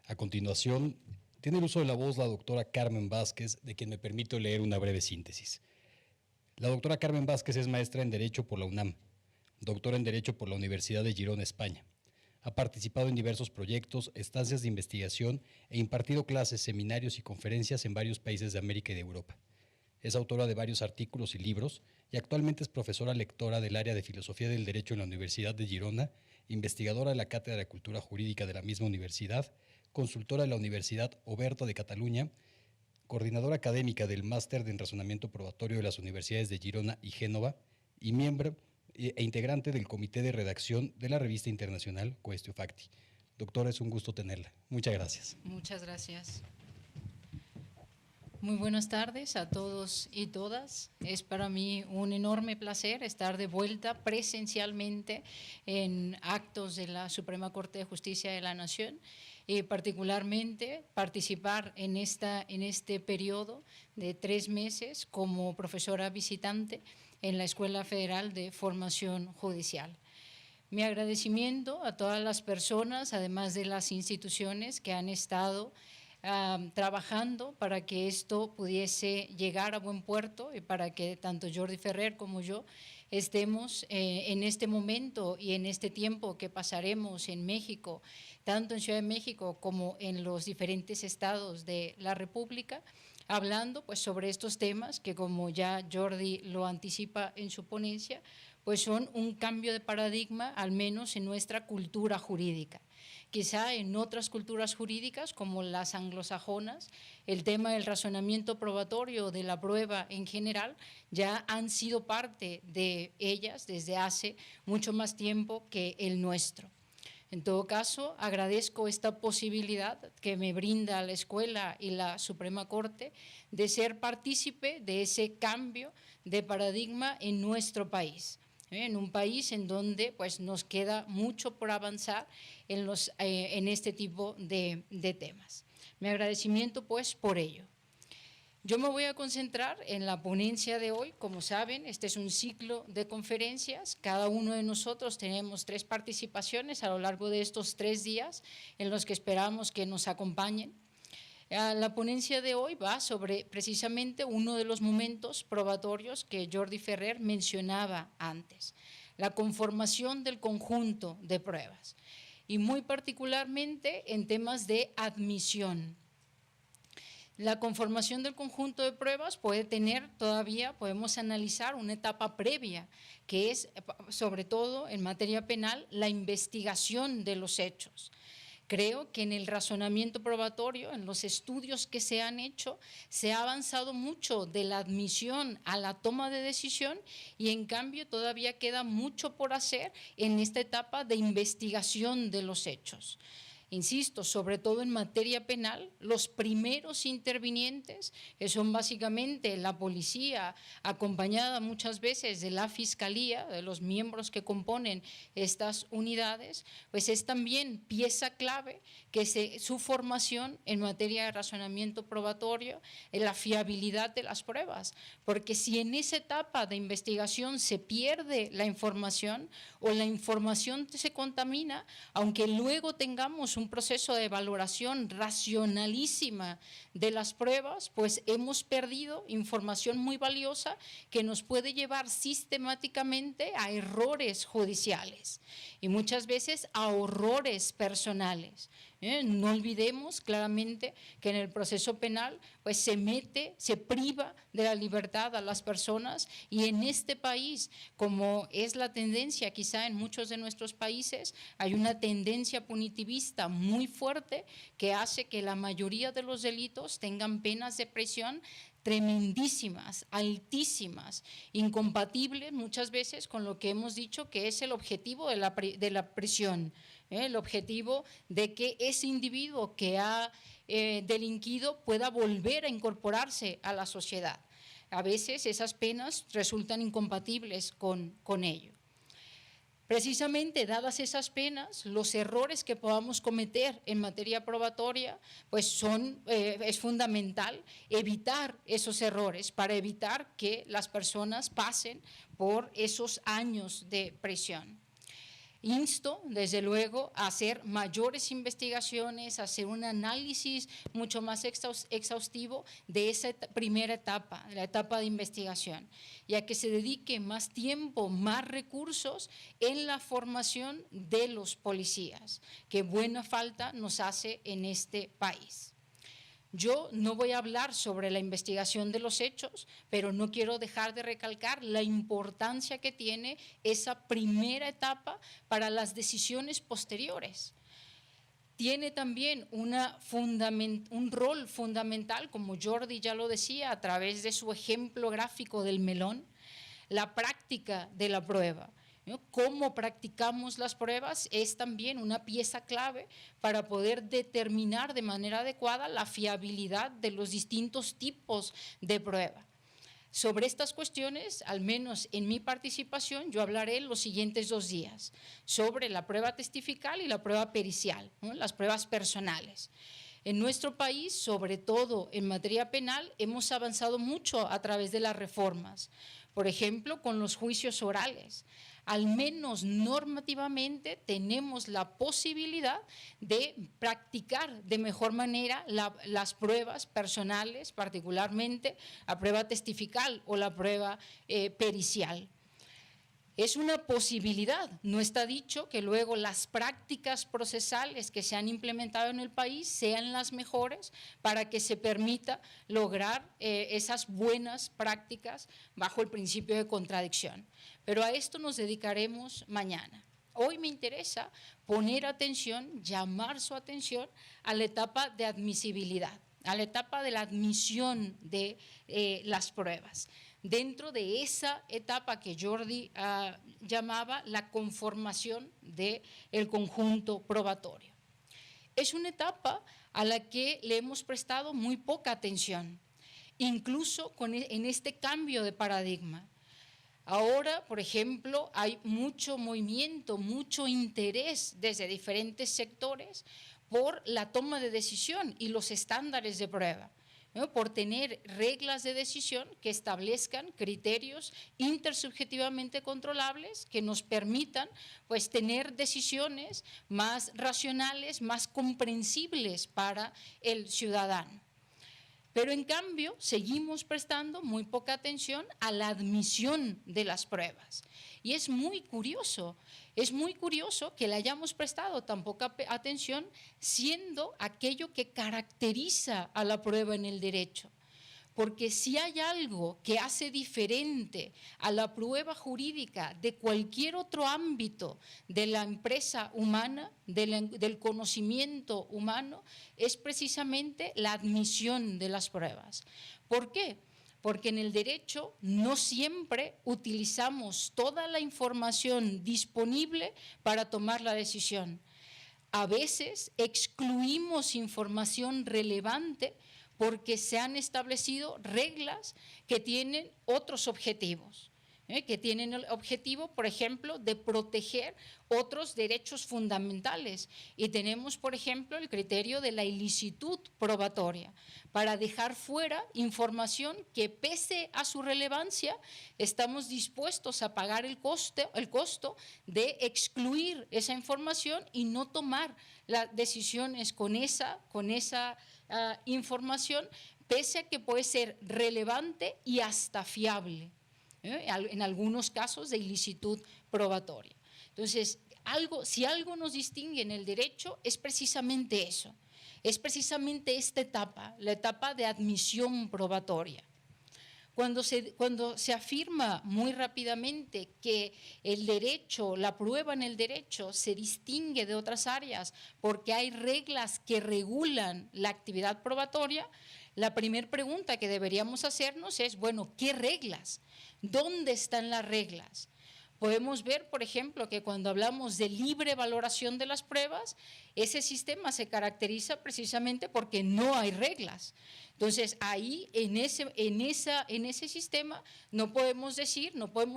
A continuación, tiene el uso de la voz la doctora Carmen Vázquez, de quien me permito leer una breve síntesis. La doctora Carmen Vázquez es maestra en Derecho por la UNAM, doctora en Derecho por la Universidad de Girona, España. Ha participado en diversos proyectos, estancias de investigación e impartido clases, seminarios y conferencias en varios países de América y de Europa. Es autora de varios artículos y libros y actualmente es profesora lectora del área de Filosofía del Derecho en la Universidad de Girona, investigadora de la Cátedra de Cultura Jurídica de la misma universidad, consultora de la Universidad Oberta de Cataluña, coordinadora académica del Máster de Razonamiento Probatorio de las Universidades de Girona y Génova y miembro e integrante del comité de redacción de la revista internacional Quaestio Facti. Doctora, es un gusto tenerla. Muchas gracias. Muchas gracias. Muy buenas tardes a todos y todas. Es para mí un enorme placer estar de vuelta presencialmente en actos de la Suprema Corte de Justicia de la Nación y particularmente participar en este periodo de 3 meses como profesora visitante en la Escuela Federal de Formación Judicial. Mi agradecimiento a todas las personas, además de las instituciones que han estado trabajando para que esto pudiese llegar a buen puerto y para que tanto Jordi Ferrer como yo estemos en este momento y en este tiempo que pasaremos en México, tanto en Ciudad de México como en los diferentes estados de la República, hablando pues sobre estos temas que, como ya Jordi lo anticipa en su ponencia, pues son un cambio de paradigma, al menos en nuestra cultura jurídica. Quizá en otras culturas jurídicas, como las anglosajonas, el tema del razonamiento probatorio, de la prueba en general, ya han sido parte de ellas desde hace mucho más tiempo que el nuestro. En todo caso, agradezco esta posibilidad que me brinda la Escuela y la Suprema Corte de ser partícipe de ese cambio de paradigma en nuestro país. En un país en donde pues, nos queda mucho por avanzar en este tipo de temas. Mi agradecimiento pues por ello. Yo me voy a concentrar en la ponencia de hoy. Como saben, este es un ciclo de conferencias. Cada uno de nosotros tenemos 3 participaciones a lo largo de estos 3 días en los que esperamos que nos acompañen. La ponencia de hoy va sobre precisamente uno de los momentos probatorios que Jordi Ferrer mencionaba antes, la conformación del conjunto de pruebas y muy particularmente en temas de admisión. La conformación del conjunto de pruebas puede tener todavía, podemos analizar una etapa previa, que es sobre todo en materia penal la investigación de los hechos. Creo que en el razonamiento probatorio, en los estudios que se han hecho, se ha avanzado mucho de la admisión a la toma de decisión y en cambio todavía queda mucho por hacer en esta etapa de investigación de los hechos. Insisto, sobre todo en materia penal, los primeros intervinientes, que son básicamente la policía, acompañada muchas veces de la fiscalía, de los miembros que componen estas unidades, pues es también pieza clave que su formación en materia de razonamiento probatorio, en la fiabilidad de las pruebas, porque si en esa etapa de investigación se pierde la información o la información se contamina, aunque luego tengamos un proceso de valoración racionalísima de las pruebas, pues hemos perdido información muy valiosa que nos puede llevar sistemáticamente a errores judiciales y muchas veces a horrores personales. No olvidemos claramente que en el proceso penal pues se priva de la libertad a las personas y en este país, como es la tendencia quizá en muchos de nuestros países, hay una tendencia punitivista muy fuerte que hace que la mayoría de los delitos tengan penas de prisión tremendísimas, altísimas, incompatibles muchas veces con lo que hemos dicho que es el objetivo de la prisión, el objetivo de que ese individuo que ha delinquido pueda volver a incorporarse a la sociedad. A veces esas penas resultan incompatibles con ello. Precisamente dadas esas penas, los errores que podamos cometer en materia probatoria, pues es fundamental evitar esos errores para evitar que las personas pasen por esos años de prisión. Insto, desde luego, a hacer mayores investigaciones, a hacer un análisis mucho más exhaustivo de esa primera etapa, la etapa de investigación, y a que se dedique más tiempo, más recursos en la formación de los policías, que buena falta nos hace en este país. Yo no voy a hablar sobre la investigación de los hechos, pero no quiero dejar de recalcar la importancia que tiene esa primera etapa para las decisiones posteriores. Tiene también un rol fundamental, como Jordi ya lo decía, a través de su ejemplo gráfico del melón, la práctica de la prueba. Cómo practicamos las pruebas es también una pieza clave para poder determinar de manera adecuada la fiabilidad de los distintos tipos de prueba. Sobre estas cuestiones, al menos en mi participación, yo hablaré los siguientes 2 días, sobre la prueba testifical y la prueba pericial, ¿no? Las pruebas personales. En nuestro país, sobre todo en materia penal, hemos avanzado mucho a través de las reformas. Por ejemplo, con los juicios orales. Al menos normativamente tenemos la posibilidad de practicar de mejor manera las pruebas personales, particularmente la prueba testifical o la prueba pericial. Es una posibilidad, no está dicho que luego las prácticas procesales que se han implementado en el país sean las mejores para que se permita lograr esas buenas prácticas bajo el principio de contradicción. Pero a esto nos dedicaremos mañana. Hoy me interesa poner atención, llamar su atención a la etapa de admisibilidad, a la etapa de la admisión de las pruebas. Dentro de esa etapa que Jordi llamaba la conformación del conjunto probatorio. Es una etapa a la que le hemos prestado muy poca atención, incluso en este cambio de paradigma. Ahora, por ejemplo, hay mucho movimiento, mucho interés desde diferentes sectores por la toma de decisión y los estándares de prueba, ¿no? Por tener reglas de decisión que establezcan criterios intersubjetivamente controlables que nos permitan pues, tener decisiones más racionales, más comprensibles para el ciudadano. Pero en cambio seguimos prestando muy poca atención a la admisión de las pruebas. Y es muy curioso que le hayamos prestado tan poca atención siendo aquello que caracteriza a la prueba en el derecho. Porque si hay algo que hace diferente a la prueba jurídica de cualquier otro ámbito de la empresa humana, del conocimiento humano, es precisamente la admisión de las pruebas. ¿Por qué? Porque en el derecho no siempre utilizamos toda la información disponible para tomar la decisión. A veces excluimos información relevante porque se han establecido reglas que tienen otros objetivos, que tienen el objetivo, por ejemplo, de proteger otros derechos fundamentales. Y tenemos, por ejemplo, el criterio de la ilicitud probatoria, para dejar fuera información que, pese a su relevancia, estamos dispuestos a pagar el costo de excluir esa información y no tomar las decisiones con esa información, pese a que puede ser relevante y hasta fiable, en algunos casos de ilicitud probatoria. Entonces, si algo nos distingue en el derecho es precisamente eso, es precisamente esta etapa, la etapa de admisión probatoria. Cuando se afirma muy rápidamente que el derecho, la prueba en el derecho se distingue de otras áreas porque hay reglas que regulan la actividad probatoria, la primera pregunta que deberíamos hacernos es, bueno, ¿qué reglas? ¿Dónde están las reglas? Podemos ver, por ejemplo, que cuando hablamos de libre valoración de las pruebas, ese sistema se caracteriza precisamente porque no hay reglas. Entonces, ahí, en ese sistema, no podemos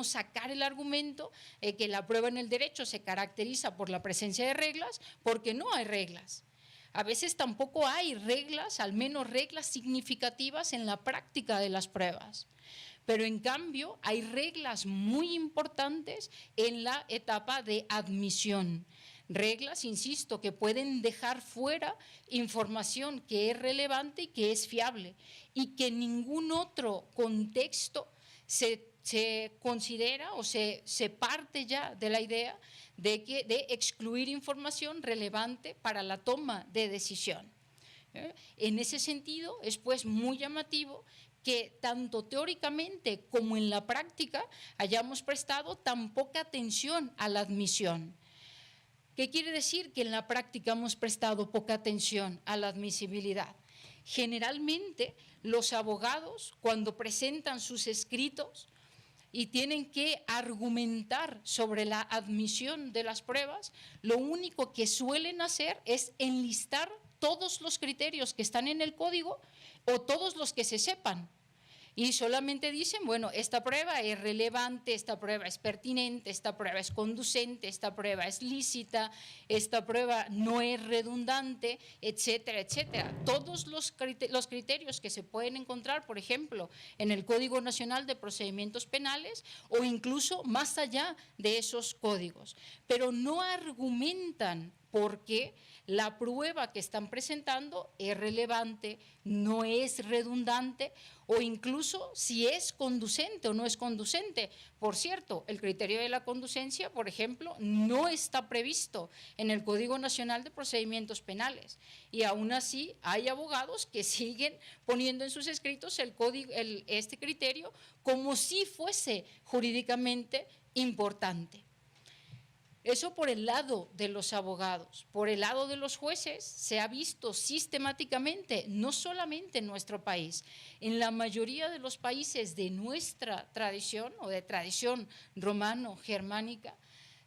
sacar el argumento que la prueba en el derecho se caracteriza por la presencia de reglas, porque no hay reglas. A veces tampoco hay reglas, al menos reglas significativas en la práctica de las pruebas. Pero en cambio hay reglas muy importantes en la etapa de admisión. Reglas, insisto, que pueden dejar fuera información que es relevante y que es fiable y que en ningún otro contexto se considera o se parte ya de la idea de excluir información relevante para la toma de decisión. En ese sentido, es pues muy llamativo que tanto teóricamente como en la práctica hayamos prestado tan poca atención a la admisión. ¿Qué quiere decir que en la práctica hemos prestado poca atención a la admisibilidad? Generalmente, los abogados, cuando presentan sus escritos y tienen que argumentar sobre la admisión de las pruebas, lo único que suelen hacer es enlistar todos los criterios que están en el código o todos los que se sepan. Y solamente dicen, bueno, esta prueba es relevante, esta prueba es pertinente, esta prueba es conducente, esta prueba es lícita, esta prueba no es redundante, etcétera, etcétera. Todos los criterios que se pueden encontrar, por ejemplo, en el Código Nacional de Procedimientos Penales o incluso más allá de esos códigos. Pero no argumentan por qué la prueba que están presentando es relevante, no es redundante o incluso si es conducente o no es conducente. Por cierto, el criterio de la conducencia, por ejemplo, no está previsto en el Código Nacional de Procedimientos Penales y aún así hay abogados que siguen poniendo en sus escritos este criterio como si fuese jurídicamente importante. Eso por el lado de los abogados. Por el lado de los jueces se ha visto sistemáticamente, no solamente en nuestro país, en la mayoría de los países de nuestra tradición o de tradición romano-germánica,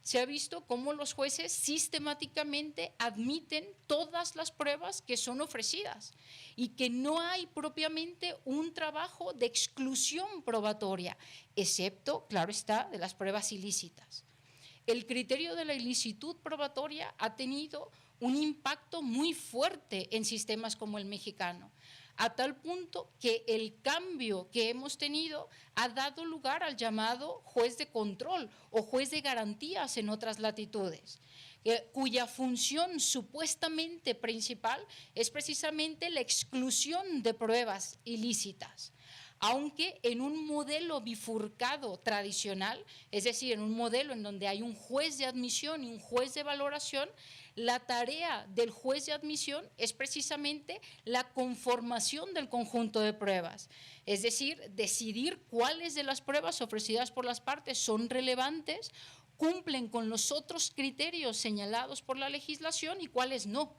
se ha visto cómo los jueces sistemáticamente admiten todas las pruebas que son ofrecidas y que no hay propiamente un trabajo de exclusión probatoria, excepto, claro está, de las pruebas ilícitas. El criterio de la ilicitud probatoria ha tenido un impacto muy fuerte en sistemas como el mexicano, a tal punto que el cambio que hemos tenido ha dado lugar al llamado juez de control o juez de garantías en otras latitudes, cuya función supuestamente principal es precisamente la exclusión de pruebas ilícitas. Aunque en un modelo bifurcado tradicional, es decir, en un modelo en donde hay un juez de admisión y un juez de valoración, la tarea del juez de admisión es precisamente la conformación del conjunto de pruebas, es decir, decidir cuáles de las pruebas ofrecidas por las partes son relevantes, cumplen con los otros criterios señalados por la legislación y cuáles no.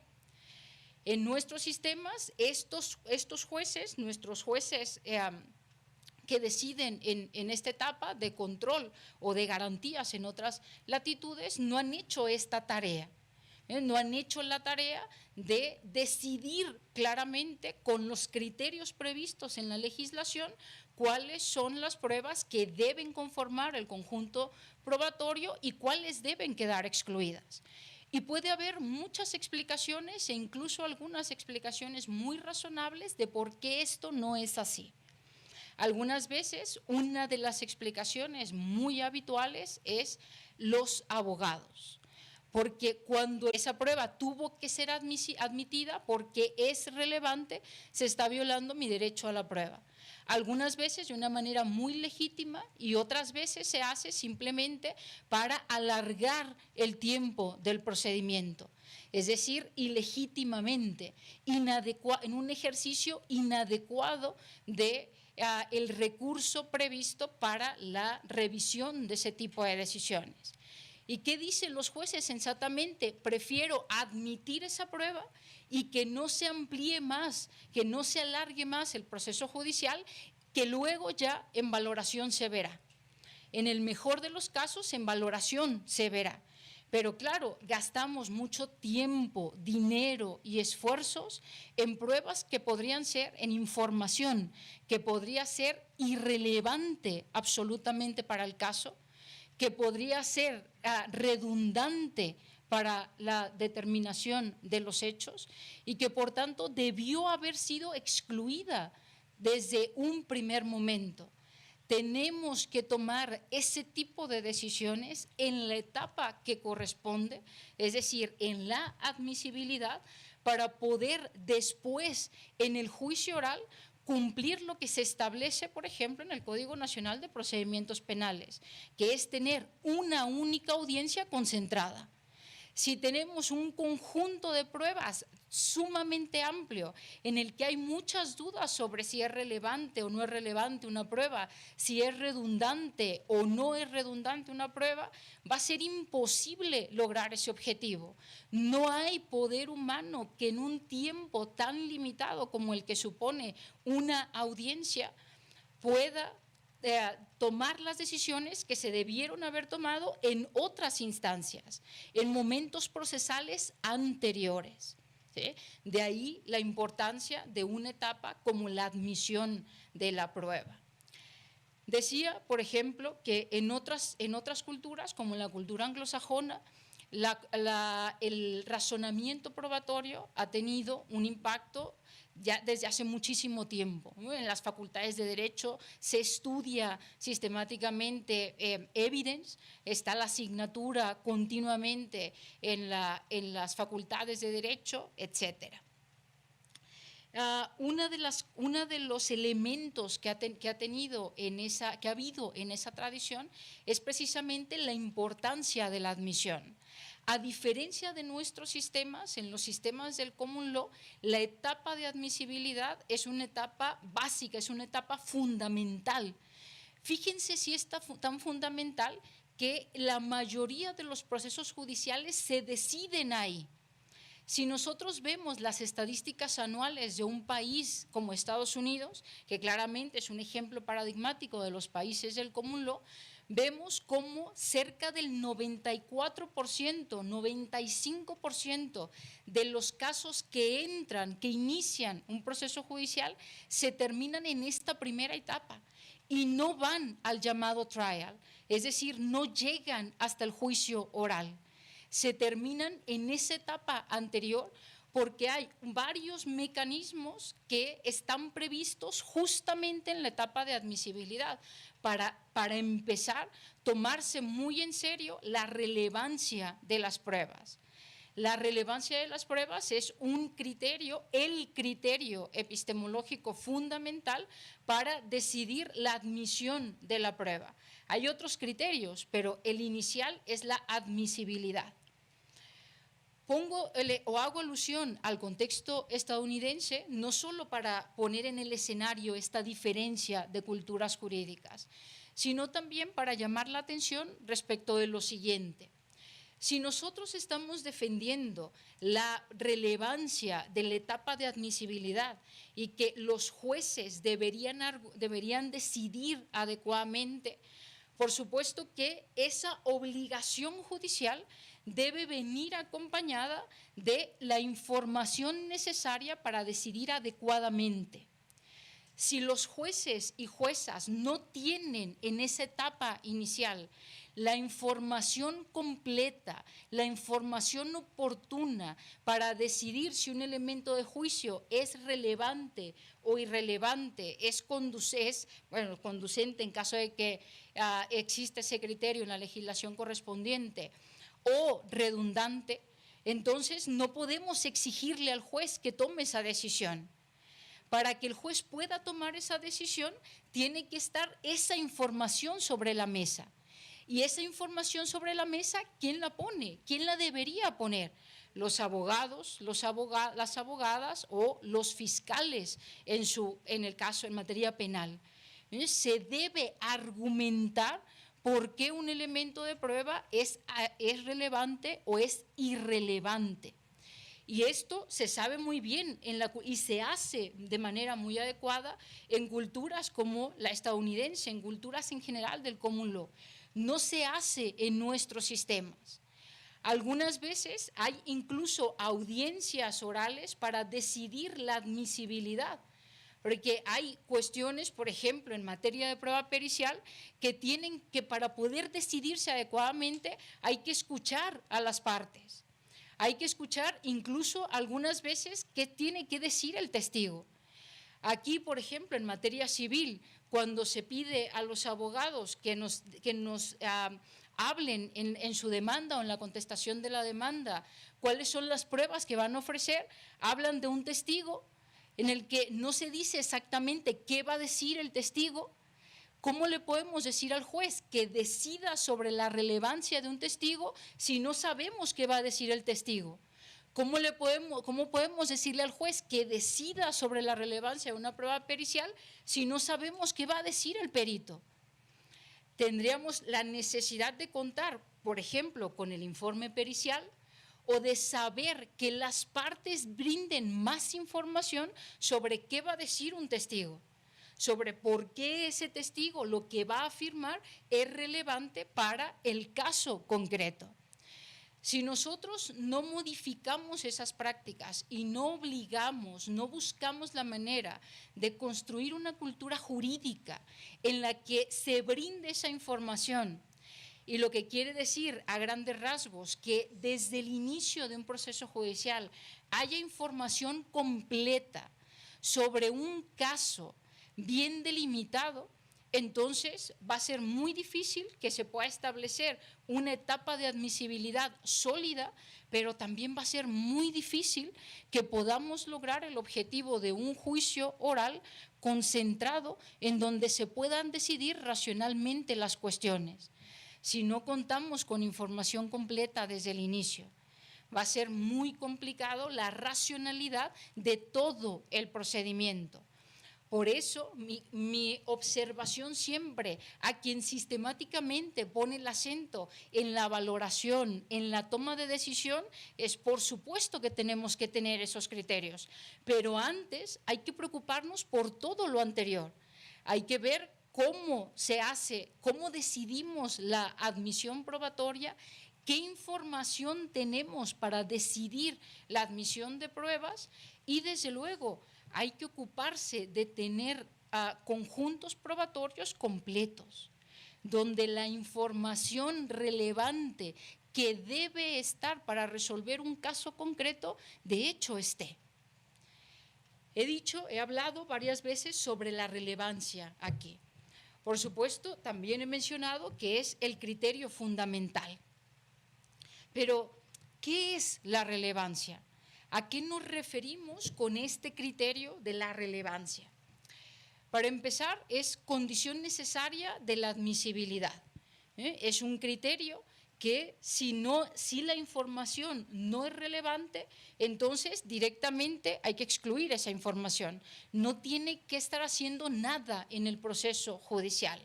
En nuestros sistemas, estos jueces, nuestros jueces que deciden en esta etapa de control o de garantías en otras latitudes, no han hecho esta tarea. No han hecho la tarea de decidir claramente con los criterios previstos en la legislación cuáles son las pruebas que deben conformar el conjunto probatorio y cuáles deben quedar excluidas. Y puede haber muchas explicaciones e incluso algunas explicaciones muy razonables de por qué esto no es así. Algunas veces una de las explicaciones muy habituales es los abogados, porque cuando esa prueba tuvo que ser admitida porque es relevante, se está violando mi derecho a la prueba. Algunas veces de una manera muy legítima y otras veces se hace simplemente para alargar el tiempo del procedimiento, es decir, ilegítimamente, en un ejercicio inadecuado de el recurso previsto para la revisión de ese tipo de decisiones. ¿Y qué dicen los jueces? Sensatamente, prefiero admitir esa prueba y que no se amplíe más, que no se alargue más el proceso judicial, que luego ya en valoración se verá. En el mejor de los casos, en valoración se verá. Pero claro, gastamos mucho tiempo, dinero y esfuerzos en pruebas que podrían ser, en información, que podría ser irrelevante absolutamente para el caso, que podría ser redundante para la determinación de los hechos y que por tanto debió haber sido excluida desde un primer momento. tenemos que tomar ese tipo de decisiones en la etapa que corresponde, es decir, en la admisibilidad, para poder después, en el juicio oral, cumplir lo que se establece, por ejemplo, en el Código Nacional de Procedimientos Penales, que es tener una única audiencia concentrada. Si tenemos un conjunto de pruebas sumamente amplio en el que hay muchas dudas sobre si es relevante o no es relevante una prueba, si es redundante o no es redundante una prueba, va a ser imposible lograr ese objetivo. No hay poder humano que en un tiempo tan limitado como el que supone una audiencia pueda tomar las decisiones que se debieron haber tomado en otras instancias, en momentos procesales anteriores. ¿Sí? De ahí la importancia de una etapa como la admisión de la prueba. Decía, por ejemplo, que en otras culturas, como en la cultura anglosajona, el razonamiento probatorio ha tenido un impacto ya desde hace muchísimo tiempo. En las facultades de Derecho se estudia sistemáticamente evidence, está la asignatura continuamente en las facultades de Derecho, etcétera. Uno de los elementos que ha habido en esa tradición es precisamente la importancia de la admisión. A diferencia de nuestros sistemas, en los sistemas del common law, la etapa de admisibilidad es una etapa básica, es una etapa fundamental. Fíjense si es tan fundamental que la mayoría de los procesos judiciales se deciden ahí. Si nosotros vemos las estadísticas anuales de un país como Estados Unidos, que claramente es un ejemplo paradigmático de los países del common law, vemos cómo cerca del 94%, 95% de los casos que inician un proceso judicial, se terminan en esta primera etapa y no van al llamado trial, es decir, no llegan hasta el juicio oral. Se terminan en esa etapa anterior porque hay varios mecanismos que están previstos justamente en la etapa de admisibilidad para empezar a tomarse muy en serio la relevancia de las pruebas. La relevancia de las pruebas es un criterio, el criterio epistemológico fundamental para decidir la admisión de la prueba. Hay otros criterios, pero el inicial es la admisibilidad. Hago alusión al contexto estadounidense no solo para poner en el escenario esta diferencia de culturas jurídicas, sino también para llamar la atención respecto de lo siguiente. Si nosotros estamos defendiendo la relevancia de la etapa de admisibilidad y que los jueces deberían decidir adecuadamente, por supuesto que esa obligación judicial debe venir acompañada de la información necesaria para decidir adecuadamente. Si los jueces y juezas no tienen en esa etapa inicial la información completa, la información oportuna para decidir si un elemento de juicio es relevante o irrelevante, es conducente en caso de que exista ese criterio en la legislación correspondiente, o redundante, entonces no podemos exigirle al juez que tome esa decisión. Para que el juez pueda tomar esa decisión, tiene que estar esa información sobre la mesa. Y esa información sobre la mesa, ¿quién la pone? ¿Quién la debería poner? Los abogados, las abogadas o los fiscales en el caso en materia penal. Se debe argumentar por qué un elemento de prueba es relevante o es irrelevante. Y esto se sabe muy bien y se hace de manera muy adecuada en culturas como la estadounidense, en culturas en general del common law. No se hace en nuestros sistemas. Algunas veces hay incluso audiencias orales para decidir la admisibilidad, porque hay cuestiones, por ejemplo, en materia de prueba pericial, que para poder decidirse adecuadamente hay que escuchar a las partes. Hay que escuchar incluso algunas veces qué tiene que decir el testigo. Aquí, por ejemplo, en materia civil, cuando se pide a los abogados que nos hablen en su demanda o en la contestación de la demanda cuáles son las pruebas que van a ofrecer, hablan de un testigo en el que no se dice exactamente qué va a decir el testigo. ¿Cómo le podemos decir al juez que decida sobre la relevancia de un testigo si no sabemos qué va a decir el testigo? ¿Cómo podemos decirle al juez que decida sobre la relevancia de una prueba pericial si no sabemos qué va a decir el perito? Tendríamos la necesidad de contar, por ejemplo, con el informe pericial o de saber que las partes brinden más información sobre qué va a decir un testigo, sobre por qué ese testigo lo que va a afirmar es relevante para el caso concreto. Si nosotros no modificamos esas prácticas y no obligamos, no buscamos la manera de construir una cultura jurídica en la que se brinde esa información, y lo que quiere decir a grandes rasgos que desde el inicio de un proceso judicial haya información completa sobre un caso bien delimitado, entonces va a ser muy difícil que se pueda establecer una etapa de admisibilidad sólida, pero también va a ser muy difícil que podamos lograr el objetivo de un juicio oral concentrado en donde se puedan decidir racionalmente las cuestiones. Si no contamos con información completa desde el inicio, va a ser muy complicado la racionalidad de todo el procedimiento. Por eso mi observación siempre a quien sistemáticamente pone el acento en la valoración, en la toma de decisión, es por supuesto que tenemos que tener esos criterios, pero antes hay que preocuparnos por todo lo anterior. Hay que ver cómo se hace, cómo decidimos la admisión probatoria, qué información tenemos para decidir la admisión de pruebas y desde luego hay que ocuparse de tener conjuntos probatorios completos, donde la información relevante que debe estar para resolver un caso concreto, de hecho esté. He hablado varias veces sobre la relevancia aquí. Por supuesto, también he mencionado que es el criterio fundamental. Pero, ¿qué es la relevancia? ¿A qué nos referimos con este criterio de la relevancia? Para empezar, es condición necesaria de la admisibilidad. Es un criterio que si la información no es relevante, entonces directamente hay que excluir esa información. No tiene que estar haciendo nada en el proceso judicial.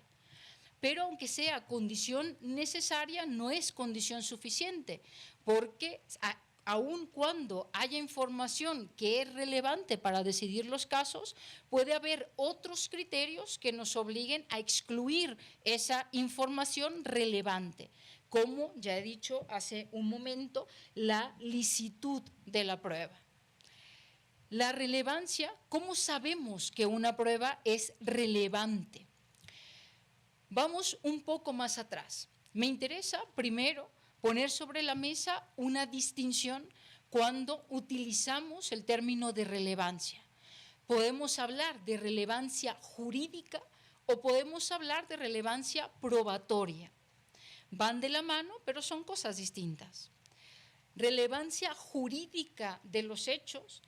Pero aunque sea condición necesaria, no es condición suficiente, porque aun cuando haya información que es relevante para decidir los casos, puede haber otros criterios que nos obliguen a excluir esa información relevante, como ya he dicho hace un momento, la licitud de la prueba. La relevancia, ¿cómo sabemos que una prueba es relevante? Vamos un poco más atrás. Me interesa primero poner sobre la mesa una distinción cuando utilizamos el término de relevancia. Podemos hablar de relevancia jurídica o podemos hablar de relevancia probatoria. Van de la mano, pero son cosas distintas. Relevancia jurídica de los hechos,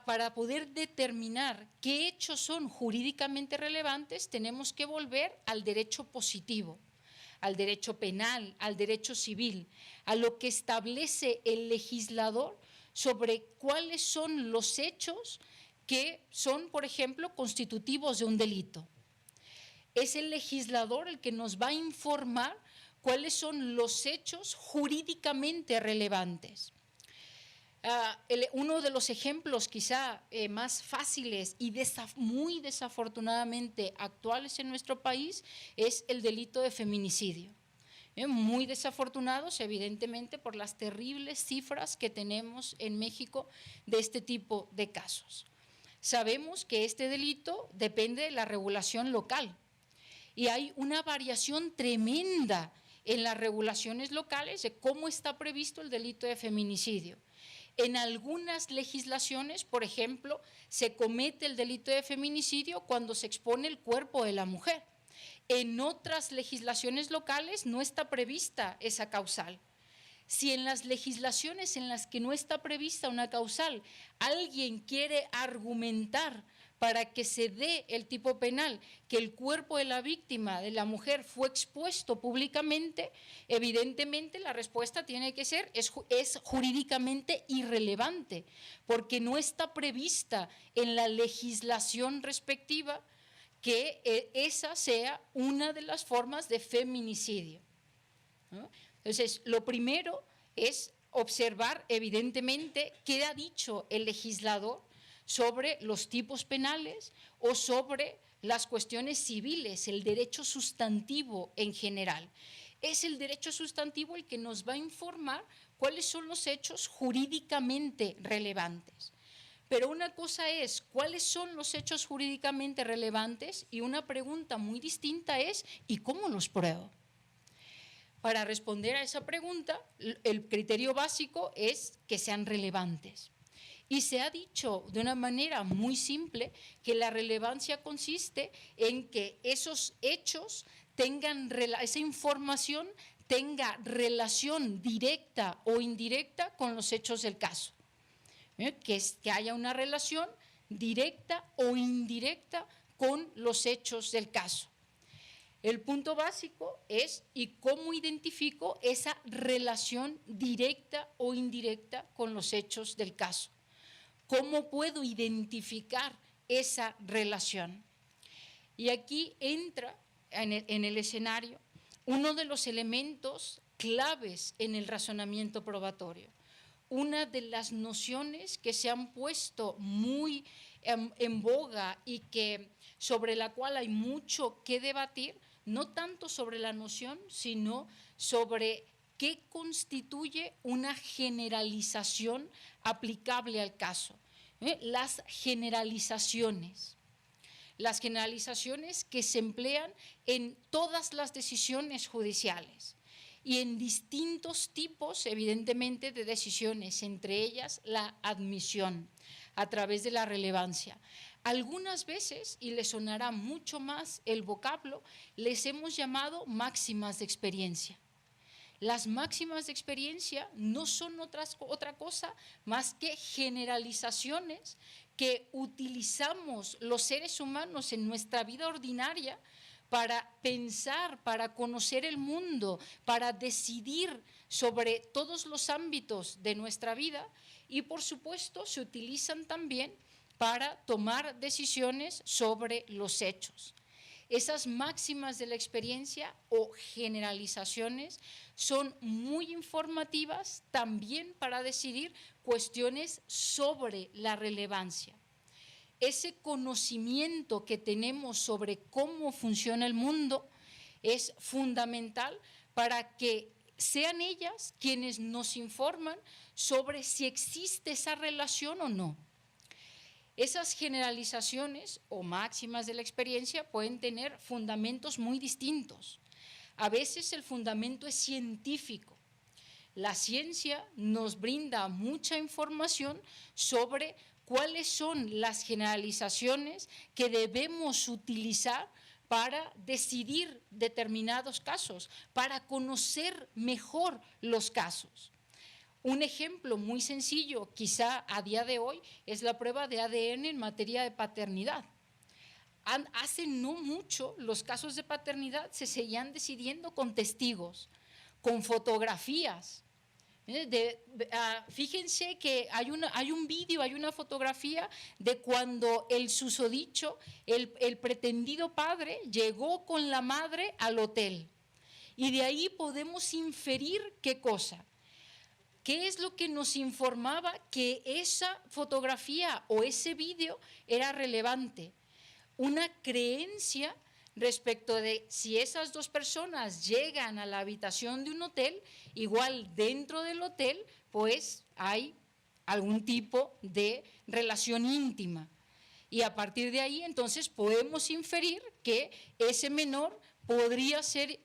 para poder determinar qué hechos son jurídicamente relevantes, tenemos que volver al derecho positivo, al derecho penal, al derecho civil, a lo que establece el legislador sobre cuáles son los hechos que son, por ejemplo, constitutivos de un delito. Es el legislador el que nos va a informar cuáles son los hechos jurídicamente relevantes. Uno de los ejemplos quizá más fáciles y muy desafortunadamente actuales en nuestro país es el delito de feminicidio. Muy desafortunados, evidentemente, por las terribles cifras que tenemos en México de este tipo de casos. Sabemos que este delito depende de la regulación local y hay una variación tremenda en las regulaciones locales de cómo está previsto el delito de feminicidio. En algunas legislaciones, por ejemplo, se comete el delito de feminicidio cuando se expone el cuerpo de la mujer. En otras legislaciones locales no está prevista esa causal. Si en las legislaciones en las que no está prevista una causal, alguien quiere argumentar para que se dé el tipo penal, que el cuerpo de la víctima, de la mujer, fue expuesto públicamente, evidentemente la respuesta tiene que ser, es jurídicamente irrelevante, porque no está prevista en la legislación respectiva que esa sea una de las formas de feminicidio, ¿no? Entonces, lo primero es observar evidentemente qué ha dicho el legislador sobre los tipos penales o sobre las cuestiones civiles, el derecho sustantivo en general. Es el derecho sustantivo el que nos va a informar cuáles son los hechos jurídicamente relevantes. Pero una cosa es cuáles son los hechos jurídicamente relevantes y una pregunta muy distinta es ¿y cómo los pruebo? Para responder a esa pregunta, el criterio básico es que sean relevantes. Y se ha dicho de una manera muy simple que la relevancia consiste en que esos hechos tengan, esa información tenga relación directa o indirecta con los hechos del caso. Que haya una relación directa o indirecta con los hechos del caso. El punto básico es ¿y cómo identifico esa relación directa o indirecta con los hechos del caso? ¿Cómo puedo identificar esa relación? Y aquí entra en el escenario uno de los elementos claves en el razonamiento probatorio. Una de las nociones que se han puesto muy en boga y que, sobre la cual hay mucho que debatir, no tanto sobre la noción, sino sobre qué constituye una generalización aplicable al caso. Las generalizaciones que se emplean en todas las decisiones judiciales y en distintos tipos, evidentemente, de decisiones, entre ellas la admisión a través de la relevancia. Algunas veces, y les sonará mucho más el vocablo, les hemos llamado máximas de experiencia. Las máximas de experiencia no son otra cosa más que generalizaciones que utilizamos los seres humanos en nuestra vida ordinaria para pensar, para conocer el mundo, para decidir sobre todos los ámbitos de nuestra vida y, por supuesto, se utilizan también para tomar decisiones sobre los hechos. Esas máximas de la experiencia o generalizaciones son muy informativas también para decidir cuestiones sobre la relevancia. Ese conocimiento que tenemos sobre cómo funciona el mundo es fundamental para que sean ellas quienes nos informan sobre si existe esa relación o no. Esas generalizaciones o máximas de la experiencia pueden tener fundamentos muy distintos. A veces el fundamento es científico. La ciencia nos brinda mucha información sobre cuáles son las generalizaciones que debemos utilizar para decidir determinados casos, para conocer mejor los casos. Un ejemplo muy sencillo, quizá a día de hoy, es la prueba de ADN en materia de paternidad. Hace no mucho los casos de paternidad se seguían decidiendo con testigos, con fotografías. Fíjense que hay un vídeo, hay una fotografía de cuando el susodicho, el pretendido padre, llegó con la madre al hotel. Y de ahí podemos inferir qué cosa. ¿Qué es lo que nos informaba que esa fotografía o ese vídeo era relevante? Una creencia respecto de si esas dos personas llegan a la habitación de un hotel, igual dentro del hotel, pues hay algún tipo de relación íntima. Y a partir de ahí, entonces, podemos inferir que ese menor podría ser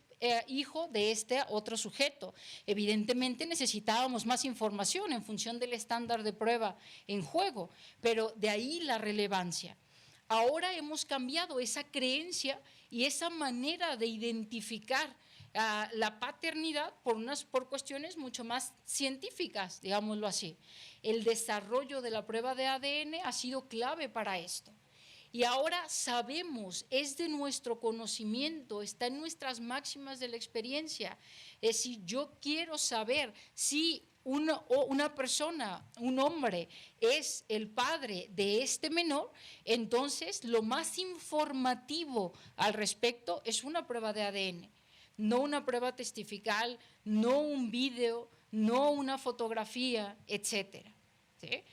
hijo de este otro sujeto. Evidentemente necesitábamos más información en función del estándar de prueba en juego, pero de ahí la relevancia. Ahora hemos cambiado esa creencia y esa manera de identificar la paternidad por cuestiones mucho más científicas, digámoslo así. El desarrollo de la prueba de ADN ha sido clave para esto. Y ahora sabemos, es de nuestro conocimiento, está en nuestras máximas de la experiencia. Es decir, yo quiero saber si una persona, un hombre, es el padre de este menor, entonces lo más informativo al respecto es una prueba de ADN, no una prueba testifical, no un video, no una fotografía, etcétera. ¿Sí?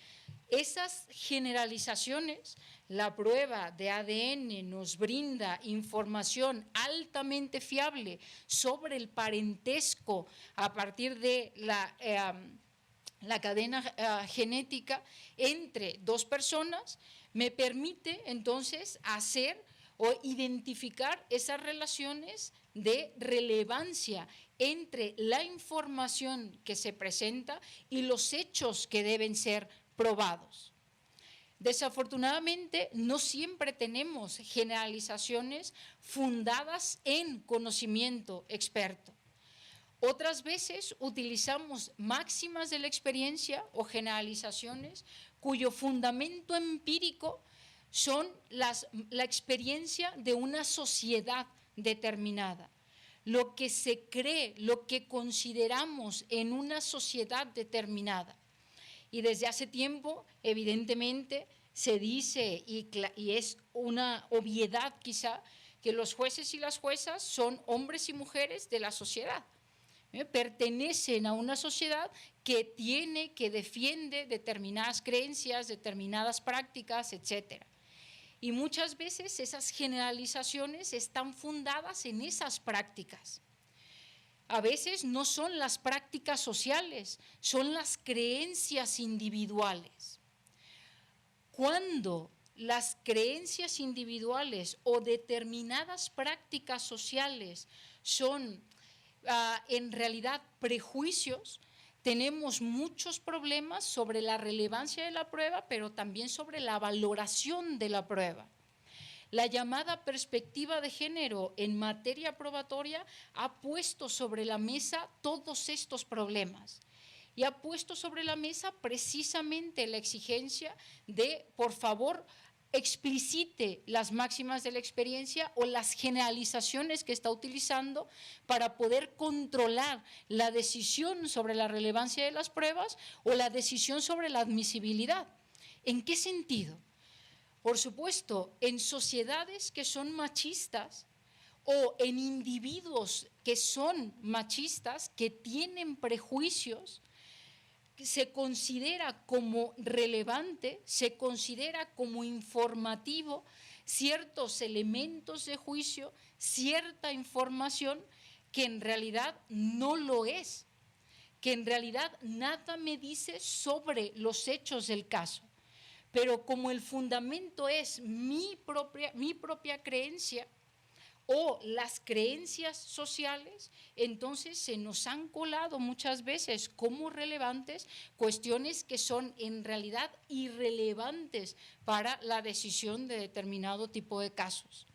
Esas generalizaciones, la prueba de ADN nos brinda información altamente fiable sobre el parentesco a partir de la cadena genética entre dos personas, me permite entonces hacer o identificar esas relaciones de relevancia entre la información que se presenta y los hechos que deben ser probados. Desafortunadamente, no siempre tenemos generalizaciones fundadas en conocimiento experto. Otras veces utilizamos máximas de la experiencia o generalizaciones cuyo fundamento empírico son la experiencia de una sociedad determinada. Lo que se cree, lo que consideramos en una sociedad determinada. Y desde hace tiempo, evidentemente, se dice, y es una obviedad quizá, que los jueces y las juezas son hombres y mujeres de la sociedad. Pertenecen a una sociedad que defiende determinadas creencias, determinadas prácticas, etc. Y muchas veces esas generalizaciones están fundadas en esas prácticas. A veces no son las prácticas sociales, son las creencias individuales. Cuando las creencias individuales o determinadas prácticas sociales son en realidad prejuicios, tenemos muchos problemas sobre la relevancia de la prueba, pero también sobre la valoración de la prueba. La llamada perspectiva de género en materia probatoria ha puesto sobre la mesa todos estos problemas y ha puesto sobre la mesa precisamente la exigencia de, por favor, explicite las máximas de la experiencia o las generalizaciones que está utilizando para poder controlar la decisión sobre la relevancia de las pruebas o la decisión sobre la admisibilidad. ¿En qué sentido? Por supuesto, en sociedades que son machistas o en individuos que son machistas, que tienen prejuicios, se considera como relevante, se considera como informativo ciertos elementos de juicio, cierta información que en realidad no lo es, que en realidad nada me dice sobre los hechos del caso. Pero como el fundamento es mi propia creencia o las creencias sociales, entonces se nos han colado muchas veces como relevantes cuestiones que son en realidad irrelevantes para la decisión de determinado tipo de casos.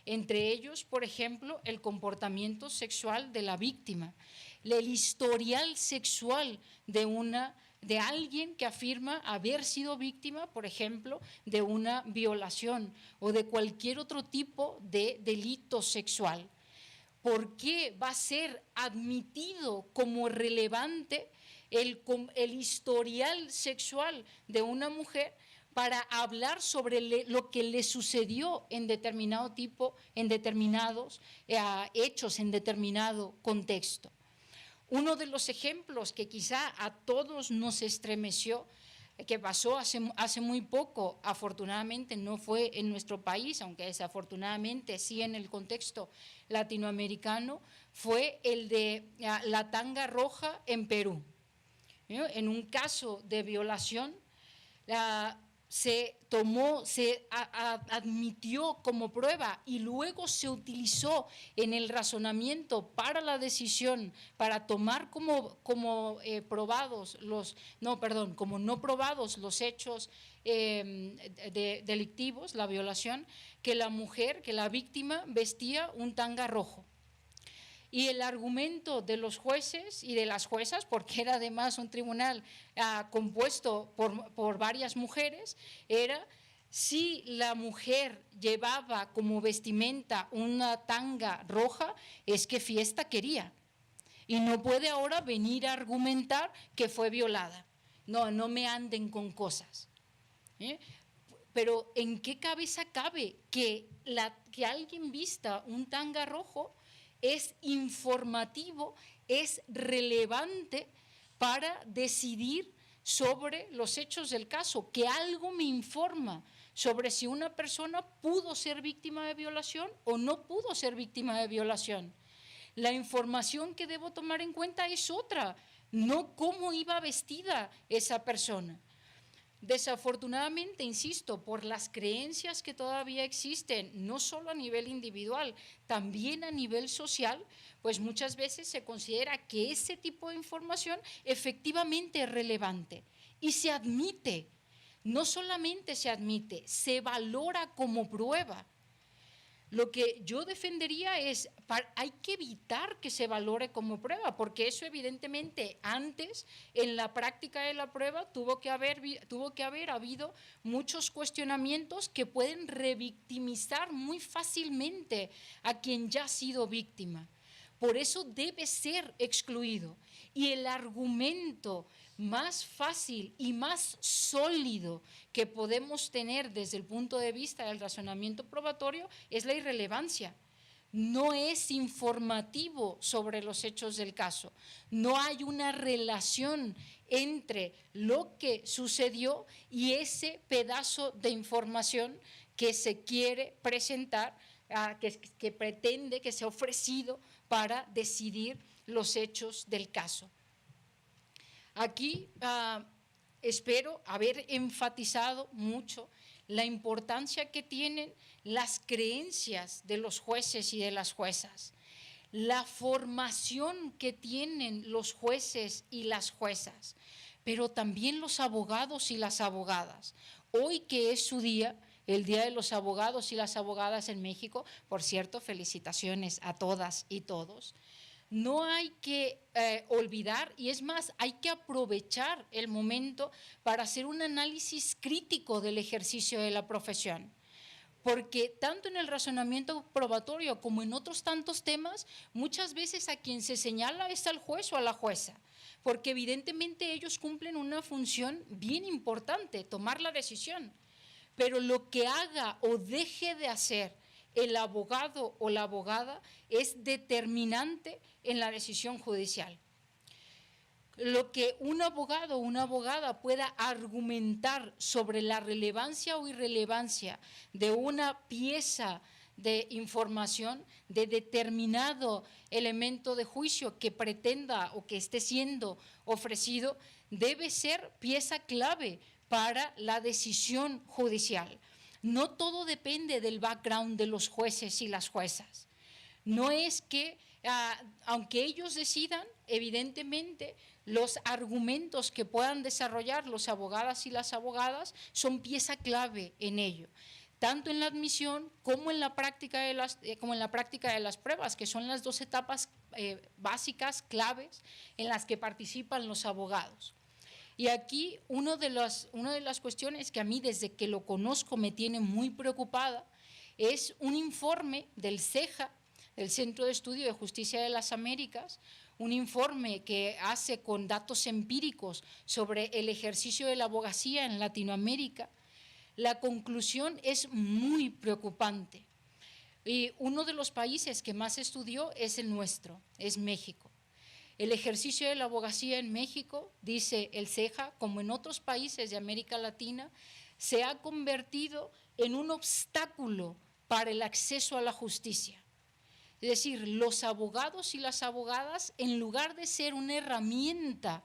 Entre ellos, por ejemplo, el comportamiento sexual de la víctima, el historial sexual de alguien que afirma haber sido víctima, por ejemplo, de una violación o de cualquier otro tipo de delito sexual. ¿Por qué va a ser admitido como relevante el historial sexual de una mujer para hablar sobre lo que le sucedió en determinado tipo, en determinados hechos, en determinado contexto? Uno de los ejemplos que quizá a todos nos estremeció, que pasó hace muy poco, afortunadamente no fue en nuestro país, aunque desafortunadamente sí en el contexto latinoamericano, fue el de la tanga roja en Perú. En un caso de violación, se admitió como prueba y luego se utilizó en el razonamiento para la decisión, para tomar como probados como no probados los hechos delictivos, la violación, que la mujer, que la víctima vestía un tanga rojo. Y el argumento de los jueces y de las juezas, porque era además un tribunal compuesto por varias mujeres, era si la mujer llevaba como vestimenta una tanga roja, es que fiesta quería. Y no puede ahora venir a argumentar que fue violada. No me anden con cosas. Pero ¿en qué cabeza cabe que alguien vista un tanga rojo es informativo, es relevante para decidir sobre los hechos del caso, que algo me informa sobre si una persona pudo ser víctima de violación o no pudo ser víctima de violación? La información que debo tomar en cuenta es otra, no cómo iba vestida esa persona. Desafortunadamente, insisto, por las creencias que todavía existen, no solo a nivel individual, también a nivel social, pues muchas veces se considera que ese tipo de información efectivamente es relevante y se admite, no solamente se admite, se valora como prueba. Lo que yo defendería es, hay que evitar que se valore como prueba, porque eso evidentemente antes, en la práctica de la prueba, tuvo que haber habido muchos cuestionamientos que pueden revictimizar muy fácilmente a quien ya ha sido víctima. Por eso debe ser excluido. Y el argumento más fácil y más sólido que podemos tener desde el punto de vista del razonamiento probatorio es la irrelevancia. No es informativo sobre los hechos del caso. No hay una relación entre lo que sucedió y ese pedazo de información que se quiere presentar, que pretende, que se ha ofrecido para decidir los hechos del caso. Aquí espero haber enfatizado mucho la importancia que tienen las creencias de los jueces y de las juezas, la formación que tienen los jueces y las juezas, pero también los abogados y las abogadas. Hoy que es su día, el Día de los Abogados y las Abogadas en México, por cierto, felicitaciones a todas y todos. No hay que olvidar, y es más, hay que aprovechar el momento para hacer un análisis crítico del ejercicio de la profesión. Porque tanto en el razonamiento probatorio como en otros tantos temas, muchas veces a quien se señala es al juez o a la jueza, porque evidentemente ellos cumplen una función bien importante, tomar la decisión. Pero lo que haga o deje de hacer el abogado o la abogada es determinante en la decisión judicial. Lo que un abogado o una abogada pueda argumentar sobre la relevancia o irrelevancia de una pieza de información, de determinado elemento de juicio que pretenda o que esté siendo ofrecido, debe ser pieza clave para la decisión judicial. No todo depende del background de los jueces y las juezas. No es que, aunque ellos decidan, evidentemente los argumentos que puedan desarrollar los abogadas y las abogadas son pieza clave en ello, tanto en la admisión como en la práctica de las pruebas, que son las dos etapas básicas, claves, en las que participan los abogados. Y aquí una de las cuestiones que a mí desde que lo conozco me tiene muy preocupada es un informe del CEJA, el Centro de Estudio de Justicia de las Américas, un informe que hace con datos empíricos sobre el ejercicio de la abogacía en Latinoamérica. La conclusión es muy preocupante. Y uno de los países que más estudió es el nuestro, es México. El ejercicio de la abogacía en México, dice el CEJA, como en otros países de América Latina, se ha convertido en un obstáculo para el acceso a la justicia. Es decir, los abogados y las abogadas, en lugar de ser una herramienta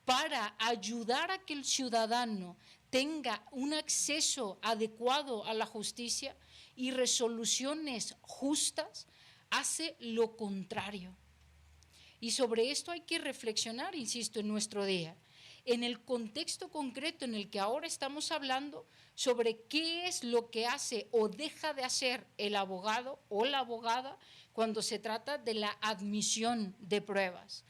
para ayudar a que el ciudadano tenga un acceso adecuado a la justicia y resoluciones justas, hace lo contrario. Y sobre esto hay que reflexionar, insisto, en nuestro día, en el contexto concreto en el que ahora estamos hablando, sobre qué es lo que hace o deja de hacer el abogado o la abogada cuando se trata de la admisión de pruebas.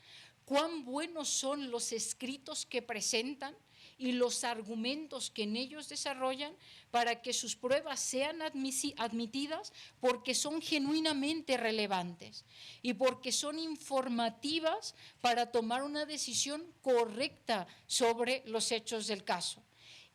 Cuán buenos son los escritos que presentan y los argumentos que en ellos desarrollan para que sus pruebas sean admitidas, porque son genuinamente relevantes y porque son informativas para tomar una decisión correcta sobre los hechos del caso.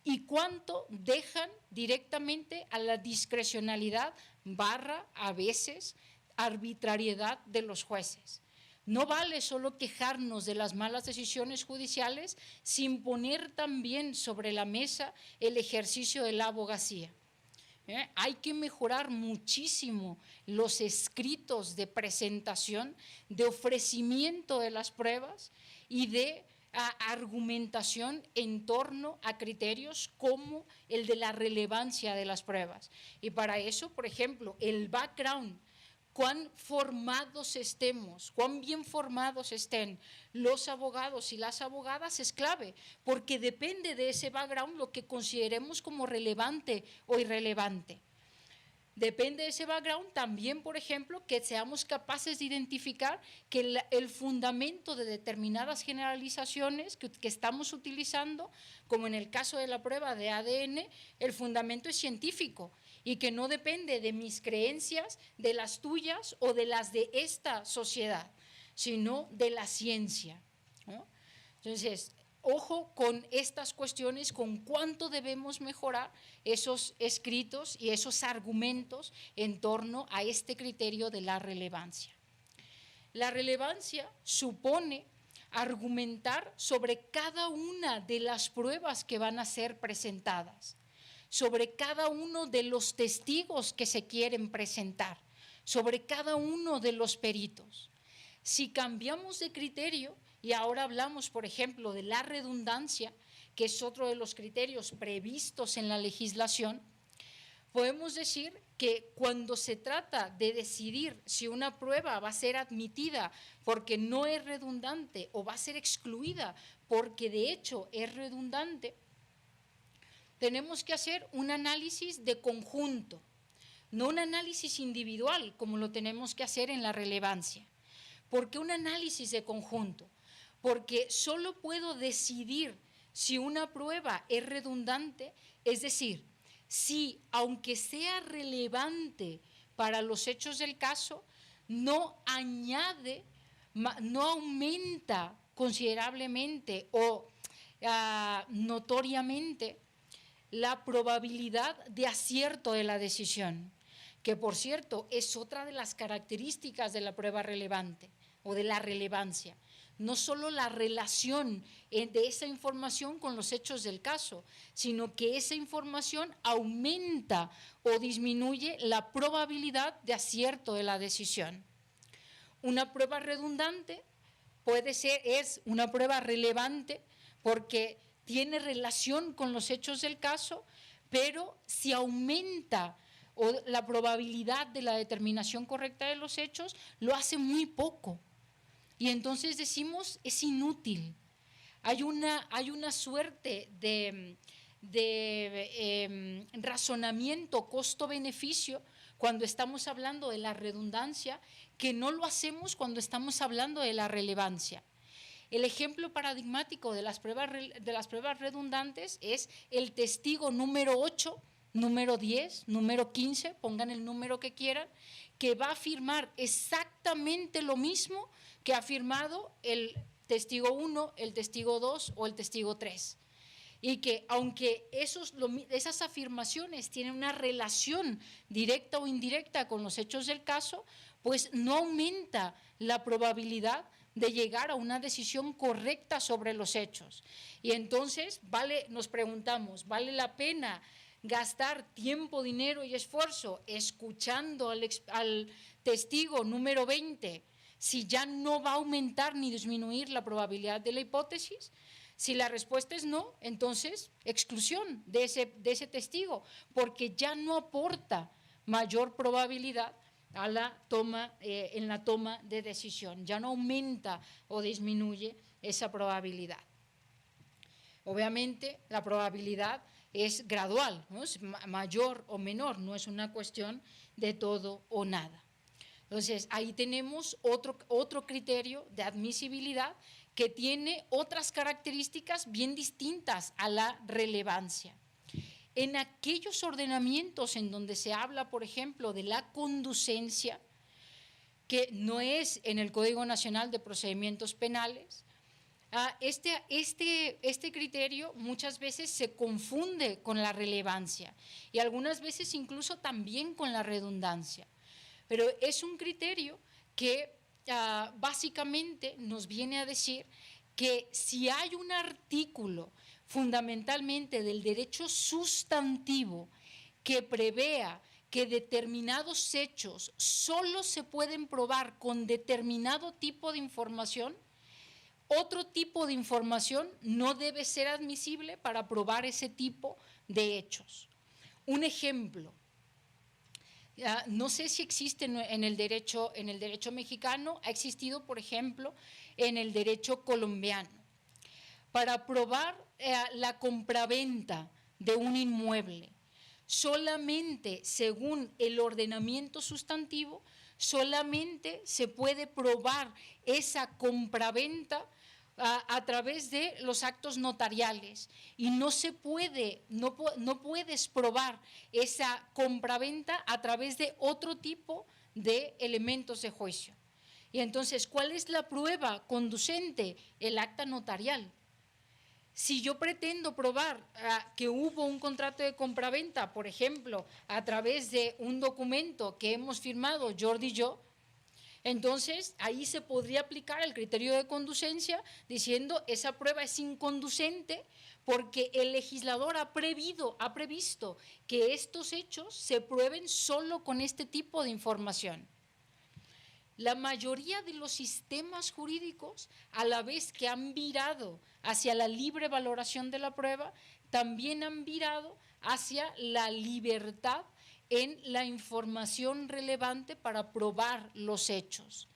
Y cuánto dejan directamente a la discrecionalidad / a veces arbitrariedad de los jueces. No vale solo quejarnos de las malas decisiones judiciales sin poner también sobre la mesa el ejercicio de la abogacía. Hay que mejorar muchísimo los escritos de presentación, de ofrecimiento de las pruebas y de argumentación en torno a criterios como el de la relevancia de las pruebas. Y para eso, por ejemplo, el background, cuán formados estemos, cuán bien formados estén los abogados y las abogadas es clave, porque depende de ese background lo que consideremos como relevante o irrelevante. Depende de ese background también, por ejemplo, que seamos capaces de identificar que el fundamento de determinadas generalizaciones que estamos utilizando, como en el caso de la prueba de ADN, el fundamento es científico y que no depende de mis creencias, de las tuyas o de las de esta sociedad, sino de la ciencia, ¿no? Entonces, ojo con estas cuestiones, con cuánto debemos mejorar esos escritos y esos argumentos en torno a este criterio de la relevancia. La relevancia supone argumentar sobre cada una de las pruebas que van a ser presentadas, sobre cada uno de los testigos que se quieren presentar, sobre cada uno de los peritos. Si cambiamos de criterio, y ahora hablamos, por ejemplo, de la redundancia, que es otro de los criterios previstos en la legislación, podemos decir que cuando se trata de decidir si una prueba va a ser admitida porque no es redundante o va a ser excluida porque de hecho es redundante, tenemos que hacer un análisis de conjunto, no un análisis individual como lo tenemos que hacer en la relevancia. ¿Por qué un análisis de conjunto? Porque solo puedo decidir si una prueba es redundante, es decir, si aunque sea relevante para los hechos del caso, no añade, no aumenta considerablemente o notoriamente la probabilidad de acierto de la decisión, que por cierto es otra de las características de la prueba relevante o de la relevancia. No solo la relación de esa información con los hechos del caso, sino que esa información aumenta o disminuye la probabilidad de acierto de la decisión. Una prueba redundante es una prueba relevante porque tiene relación con los hechos del caso, pero si aumenta la probabilidad de la determinación correcta de los hechos, lo hace muy poco. Y entonces decimos, es inútil. Hay una suerte de razonamiento costo-beneficio cuando estamos hablando de la redundancia, que no lo hacemos cuando estamos hablando de la relevancia. El ejemplo paradigmático de las pruebas redundantes es el testigo número 8, número 10, número 15, pongan el número que quieran, que va a afirmar exactamente lo mismo que ha afirmado el testigo 1, el testigo 2 o el testigo 3. Y que aunque esas afirmaciones tienen una relación directa o indirecta con los hechos del caso, pues no aumenta la probabilidad de llegar a una decisión correcta sobre los hechos. Y entonces nos preguntamos, ¿vale la pena gastar tiempo, dinero y esfuerzo escuchando al testigo número 20 si ya no va a aumentar ni disminuir la probabilidad de la hipótesis? Si la respuesta es no, entonces exclusión de ese testigo, porque ya no aporta mayor probabilidad a en la toma de decisión, ya no aumenta o disminuye esa probabilidad. Obviamente la probabilidad es gradual, ¿no? Es mayor o menor, no es una cuestión de todo o nada. Entonces, ahí tenemos otro criterio de admisibilidad que tiene otras características bien distintas a la relevancia. En aquellos ordenamientos en donde se habla, por ejemplo, de la conducencia, que no es en el Código Nacional de Procedimientos Penales, este criterio muchas veces se confunde con la relevancia y algunas veces incluso también con la redundancia. Pero es un criterio que básicamente nos viene a decir que si hay un artículo fundamentalmente del derecho sustantivo que prevea que determinados hechos solo se pueden probar con determinado tipo de información, otro tipo de información no debe ser admisible para probar ese tipo de hechos. Un ejemplo. No sé si existe en el derecho mexicano, ha existido, por ejemplo, en el derecho colombiano. Para probar la compraventa de un inmueble, solamente según el ordenamiento sustantivo, solamente se puede probar esa compraventa a través de los actos notariales y no puedes probar esa compraventa a través de otro tipo de elementos de juicio. Y entonces, ¿cuál es la prueba conducente? El acta notarial. Si yo pretendo probar que hubo un contrato de compraventa, por ejemplo, a través de un documento que hemos firmado Jordi y yo, entonces ahí se podría aplicar el criterio de conducencia diciendo esa prueba es inconducente porque el legislador ha previsto que estos hechos se prueben solo con este tipo de información. La mayoría de los sistemas jurídicos, a la vez que han virado hacia la libre valoración de la prueba, también han virado hacia la libertad en la información relevante para probar los hechos.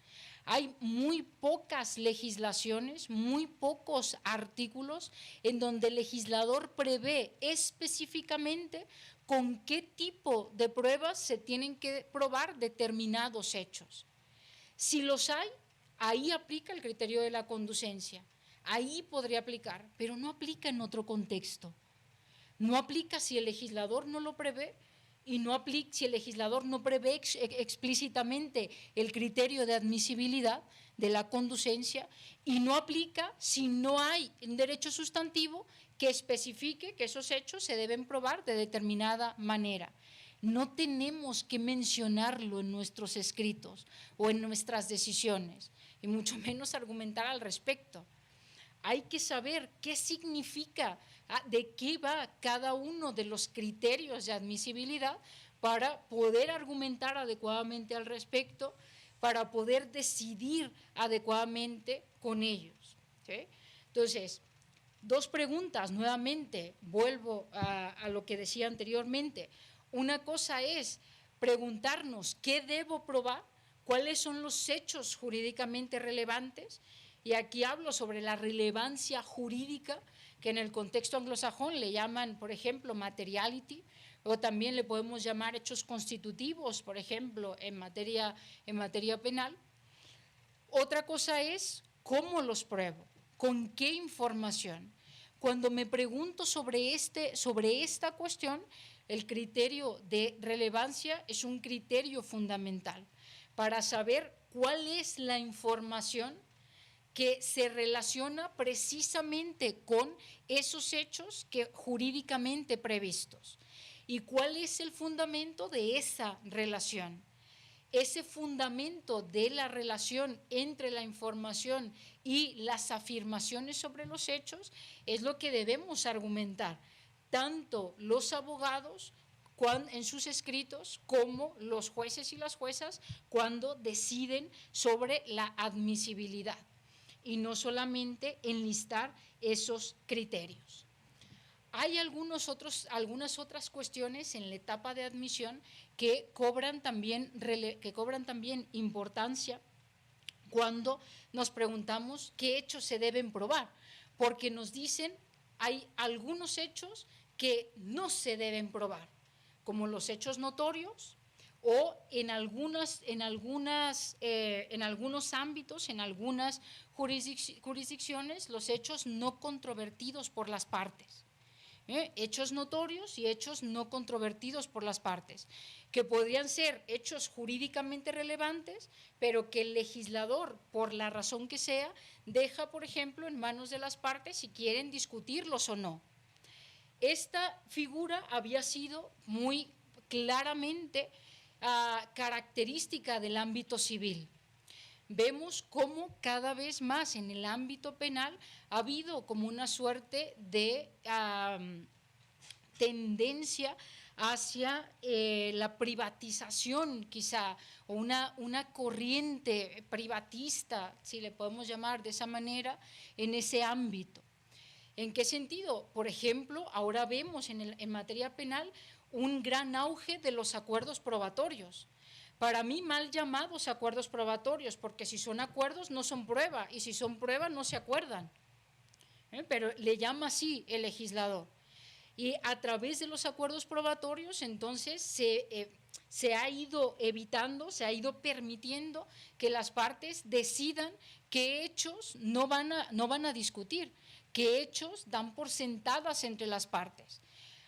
Hay muy pocas legislaciones, muy pocos artículos en donde el legislador prevé específicamente con qué tipo de pruebas se tienen que probar determinados hechos. Si los hay, ahí aplica el criterio de la conducencia, ahí podría aplicar, pero no aplica en otro contexto. No aplica si el legislador no lo prevé y no aplica si el legislador no prevé explícitamente el criterio de admisibilidad de la conducencia y no aplica si no hay un derecho sustantivo que especifique que esos hechos se deben probar de determinada manera. No tenemos que mencionarlo en nuestros escritos o en nuestras decisiones, y mucho menos argumentar al respecto. Hay que saber qué significa, de qué va cada uno de los criterios de admisibilidad para poder argumentar adecuadamente al respecto, para poder decidir adecuadamente con ellos, ¿sí? Entonces, dos preguntas, nuevamente, vuelvo a lo que decía anteriormente. Una cosa es preguntarnos qué debo probar, cuáles son los hechos jurídicamente relevantes, y aquí hablo sobre la relevancia jurídica, que en el contexto anglosajón le llaman, por ejemplo, materiality, o también le podemos llamar hechos constitutivos, por ejemplo, en materia penal. Otra cosa es cómo los pruebo, con qué información. Cuando me pregunto sobre esta cuestión, el criterio de relevancia es un criterio fundamental para saber cuál es la información que se relaciona precisamente con esos hechos jurídicamente previstos y cuál es el fundamento de esa relación. Ese fundamento de la relación entre la información y las afirmaciones sobre los hechos es lo que debemos argumentar, tanto los abogados en sus escritos como los jueces y las juezas cuando deciden sobre la admisibilidad. y no solamente enlistar esos criterios. Hay algunas otras cuestiones en la etapa de admisión que cobran también importancia cuando nos preguntamos qué hechos se deben probar, porque nos dicen hay algunos hechos que no se deben probar, como los hechos notorios o en algunos ámbitos, en algunas jurisdicciones, los hechos no controvertidos por las partes. Hechos notorios y hechos no controvertidos por las partes, que podrían ser hechos jurídicamente relevantes, pero que el legislador, por la razón que sea, deja, por ejemplo, en manos de las partes si quieren discutirlos o no. Esta figura había sido muy claramente característica del ámbito civil. Vemos cómo cada vez más en el ámbito penal ha habido como una suerte de tendencia hacia la privatización quizá, o una corriente privatista, si le podemos llamar de esa manera, en ese ámbito. ¿En qué sentido? Por ejemplo, ahora vemos en materia penal un gran auge de los acuerdos probatorios. Para mí, mal llamados acuerdos probatorios, porque si son acuerdos no son prueba, y si son prueba no se acuerdan. Pero le llama así el legislador. Y a través de los acuerdos probatorios, entonces, se ha ido evitando, se ha ido permitiendo que las partes decidan qué hechos no van a discutir, qué hechos dan por sentadas entre las partes.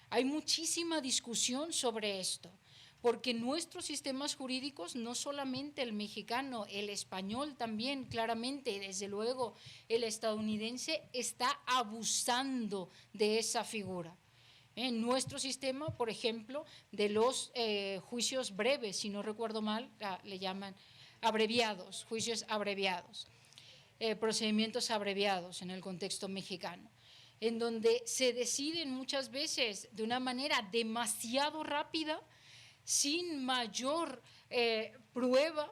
Hay muchísima discusión sobre esto, porque nuestros sistemas jurídicos, no solamente el mexicano, el español también claramente, y desde luego el estadounidense, está abusando de esa figura. En nuestro sistema, por ejemplo, de los juicios breves, si no recuerdo mal, le llaman abreviados, juicios abreviados, procedimientos abreviados en el contexto mexicano, en donde se deciden muchas veces de una manera demasiado rápida, sin mayor prueba,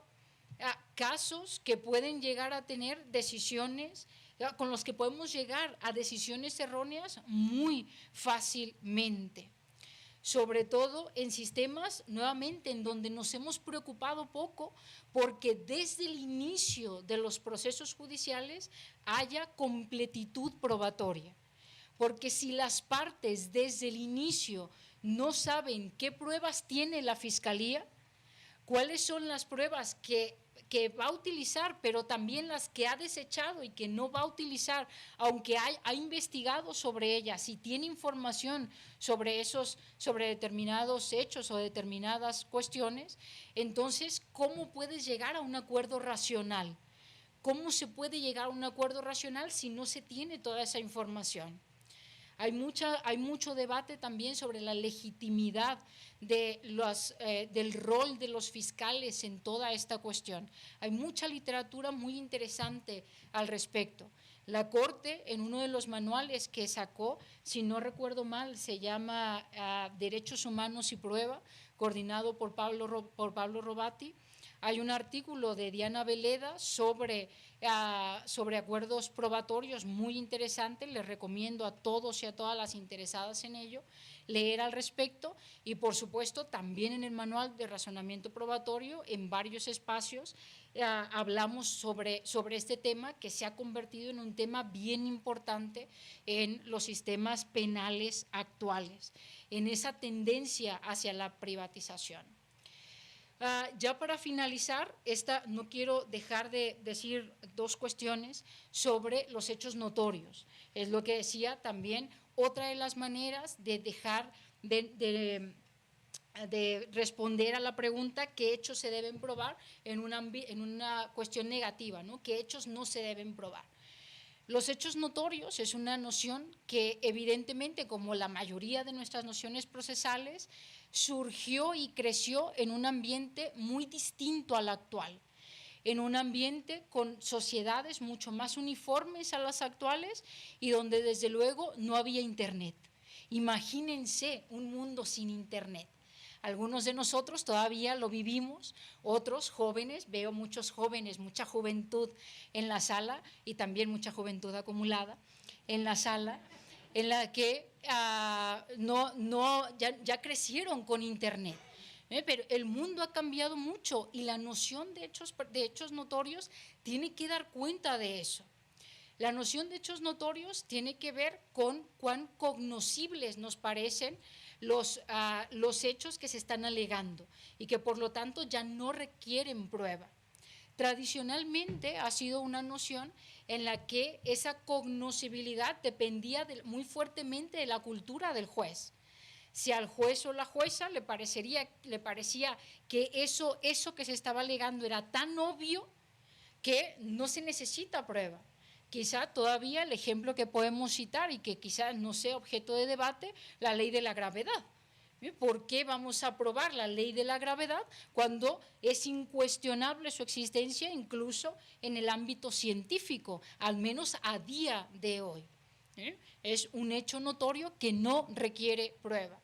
casos que pueden llegar a tener decisiones, con los que podemos llegar a decisiones erróneas muy fácilmente. Sobre todo en sistemas, nuevamente, en donde nos hemos preocupado poco porque desde el inicio de los procesos judiciales haya completitud probatoria. Porque si las partes desde el inicio no saben qué pruebas tiene la Fiscalía, cuáles son las pruebas que va a utilizar, pero también las que ha desechado y que no va a utilizar, aunque ha investigado sobre ellas, si tiene información sobre determinados hechos o determinadas cuestiones, entonces, ¿cómo puedes llegar a un acuerdo racional? ¿Cómo se puede llegar a un acuerdo racional si no se tiene toda esa información? Hay mucho debate también sobre la legitimidad del rol de los fiscales en toda esta cuestión. Hay mucha literatura muy interesante al respecto. La Corte, en uno de los manuales que sacó, si no recuerdo mal, se llama Derechos Humanos y Prueba, coordinado por Pablo Robati. Hay un artículo de Diana Veleda sobre acuerdos probatorios muy interesante. Les recomiendo a todos y a todas las interesadas en ello leer al respecto, y por supuesto también en el manual de razonamiento probatorio, en varios espacios hablamos sobre este tema, que se ha convertido en un tema bien importante en los sistemas penales actuales, en esa tendencia hacia la privatización. Ya para finalizar, no quiero dejar de decir dos cuestiones sobre los hechos notorios. Es lo que decía también, otra de las maneras de dejar de responder a la pregunta qué hechos se deben probar en una cuestión negativa, ¿no? ¿Qué hechos no se deben probar? Los hechos notorios es una noción que evidentemente, como la mayoría de nuestras nociones procesales, surgió y creció en un ambiente muy distinto al actual, en un ambiente con sociedades mucho más uniformes a las actuales y donde desde luego no había Internet. Imagínense un mundo sin Internet. Algunos de nosotros todavía lo vivimos, otros jóvenes, veo muchos jóvenes, mucha juventud en la sala y también mucha juventud acumulada en la sala, en la que ya crecieron con Internet. Pero el mundo ha cambiado mucho y la noción de hechos notorios tiene que dar cuenta de eso. La noción de hechos notorios tiene que ver con cuán cognoscibles nos parecen los hechos que se están alegando y que por lo tanto ya no requieren prueba. Tradicionalmente ha sido una noción en la que esa cognoscibilidad dependía muy fuertemente de la cultura del juez. Si al juez o la jueza le parecía que eso que se estaba alegando era tan obvio que no se necesita prueba. Quizá todavía el ejemplo que podemos citar y que quizá no sea objeto de debate, la ley de la gravedad. ¿Por qué vamos a probar la ley de la gravedad cuando es incuestionable su existencia incluso en el ámbito científico, al menos a día de hoy? Es un hecho notorio que no requiere prueba,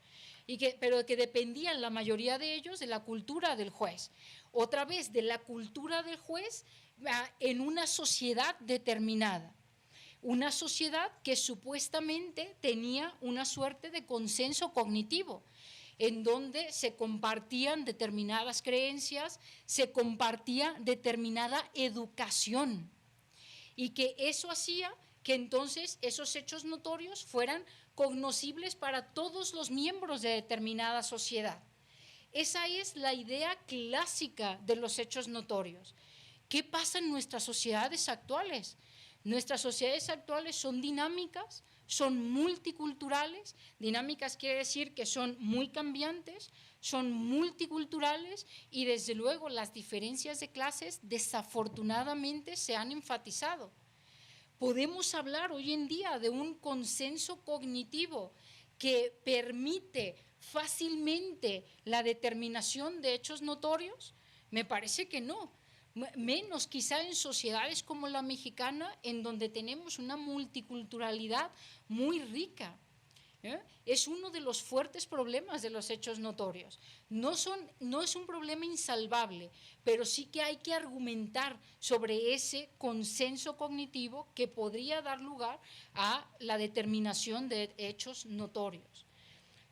pero que dependían la mayoría de ellos de la cultura del juez. Otra vez, de la cultura del juez en una sociedad determinada. Una sociedad que supuestamente tenía una suerte de consenso cognitivo, en donde se compartían determinadas creencias, se compartía determinada educación, y que eso hacía que entonces esos hechos notorios fueran cognoscibles para todos los miembros de determinada sociedad. Esa es la idea clásica de los hechos notorios. ¿Qué pasa en nuestras sociedades actuales? Nuestras sociedades actuales son dinámicas, son multiculturales. Dinámicas quiere decir que son muy cambiantes, son multiculturales y desde luego las diferencias de clases desafortunadamente se han enfatizado. Podemos hablar hoy en día de un consenso cognitivo que permite fácilmente la determinación de hechos notorios. Me parece que no. Menos quizá en sociedades como la mexicana, en donde tenemos una multiculturalidad muy rica. Es uno de los fuertes problemas de los hechos notorios. No es un problema insalvable, pero sí que hay que argumentar sobre ese consenso cognitivo que podría dar lugar a la determinación de hechos notorios.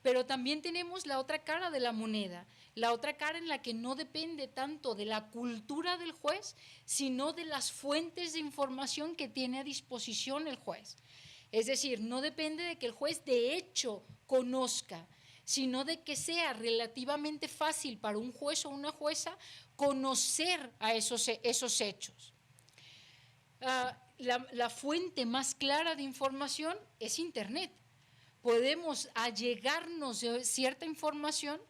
Pero también tenemos la otra cara de la moneda, la otra cara en la que no depende tanto de la cultura del juez, sino de las fuentes de información que tiene a disposición el juez. Es decir, no depende de que el juez de hecho conozca, sino de que sea relativamente fácil para un juez o una jueza conocer a esos hechos. La fuente más clara de información es Internet. Podemos allegarnos de cierta información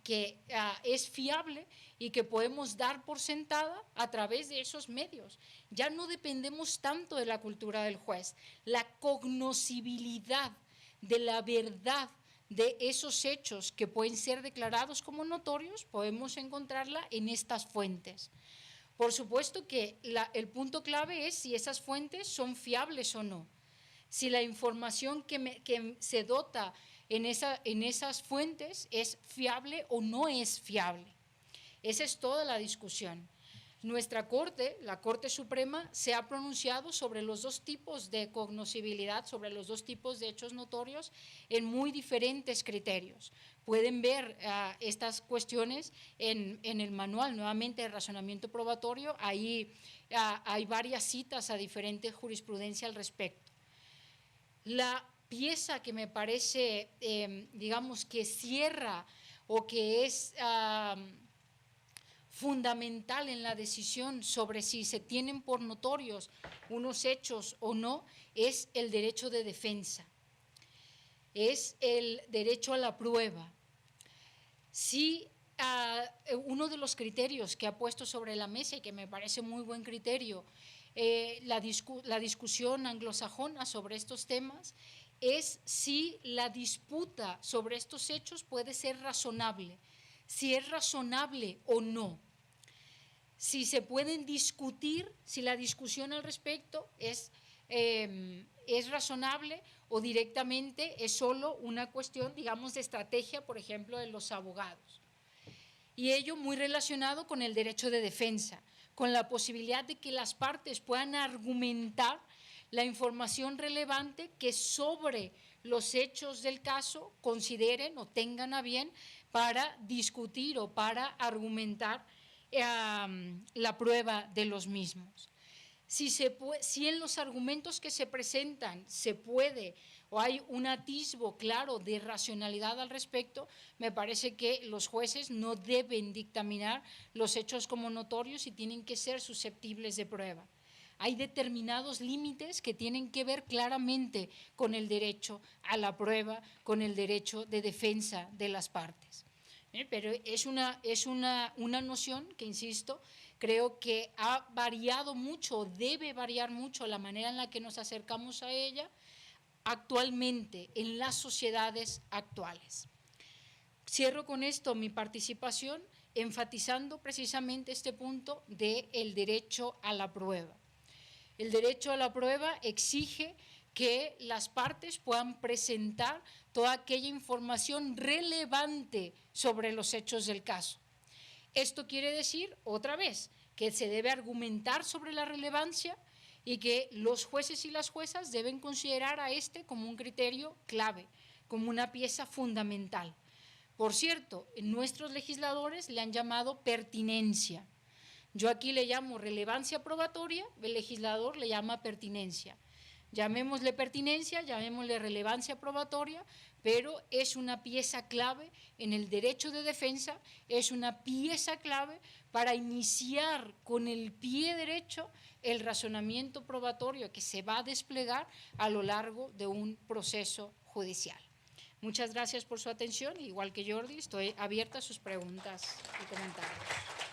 que es fiable y que podemos dar por sentada a través de esos medios. Ya no dependemos tanto de la cultura del juez. La cognoscibilidad de la verdad de esos hechos que pueden ser declarados como notorios, podemos encontrarla en estas fuentes. Por supuesto que el punto clave es si esas fuentes son fiables o no. Si la información que se dota en esas fuentes es fiable o no es fiable. Esa es toda la discusión. Nuestra Corte, la Corte Suprema, se ha pronunciado sobre los dos tipos de cognoscibilidad, sobre los dos tipos de hechos notorios en muy diferentes criterios. Pueden ver estas cuestiones en el manual, nuevamente, de razonamiento probatorio. Ahí hay varias citas a diferente jurisprudencia al respecto. La pieza que me parece, digamos, que cierra o que es fundamental en la decisión sobre si se tienen por notorios unos hechos o no, es el derecho de defensa, es el derecho a la prueba. Si uno de los criterios que ha puesto sobre la mesa y que me parece muy buen criterio, la discusión anglosajona sobre estos temas, es si la disputa sobre estos hechos puede ser razonable, si es razonable o no, si se pueden discutir, si la discusión al respecto es es razonable o directamente es solo una cuestión, digamos, de estrategia, por ejemplo, de los abogados. Y ello muy relacionado con el derecho de defensa, con la posibilidad de que las partes puedan argumentar la información relevante que sobre los hechos del caso consideren o tengan a bien para discutir o para argumentar la prueba de los mismos. Si en los argumentos que se presentan se puede o hay un atisbo claro de racionalidad al respecto, me parece que los jueces no deben dictaminar los hechos como notorios y tienen que ser susceptibles de prueba. Hay determinados límites que tienen que ver claramente con el derecho a la prueba, con el derecho de defensa de las partes. Pero es una noción que, insisto, creo que ha variado mucho, debe variar mucho la manera en la que nos acercamos a ella actualmente, en las sociedades actuales. Cierro con esto mi participación enfatizando precisamente este punto del derecho a la prueba. El derecho a la prueba exige que las partes puedan presentar toda aquella información relevante sobre los hechos del caso. Esto quiere decir, otra vez, que se debe argumentar sobre la relevancia y que los jueces y las juezas deben considerar a este como un criterio clave, como una pieza fundamental. Por cierto, nuestros legisladores le han llamado pertinencia. Yo aquí le llamo relevancia probatoria, el legislador le llama pertinencia. Llamémosle pertinencia, llamémosle relevancia probatoria, pero es una pieza clave en el derecho de defensa, es una pieza clave para iniciar con el pie derecho el razonamiento probatorio que se va a desplegar a lo largo de un proceso judicial. Muchas gracias por su atención. Igual que Jordi, estoy abierta a sus preguntas y comentarios.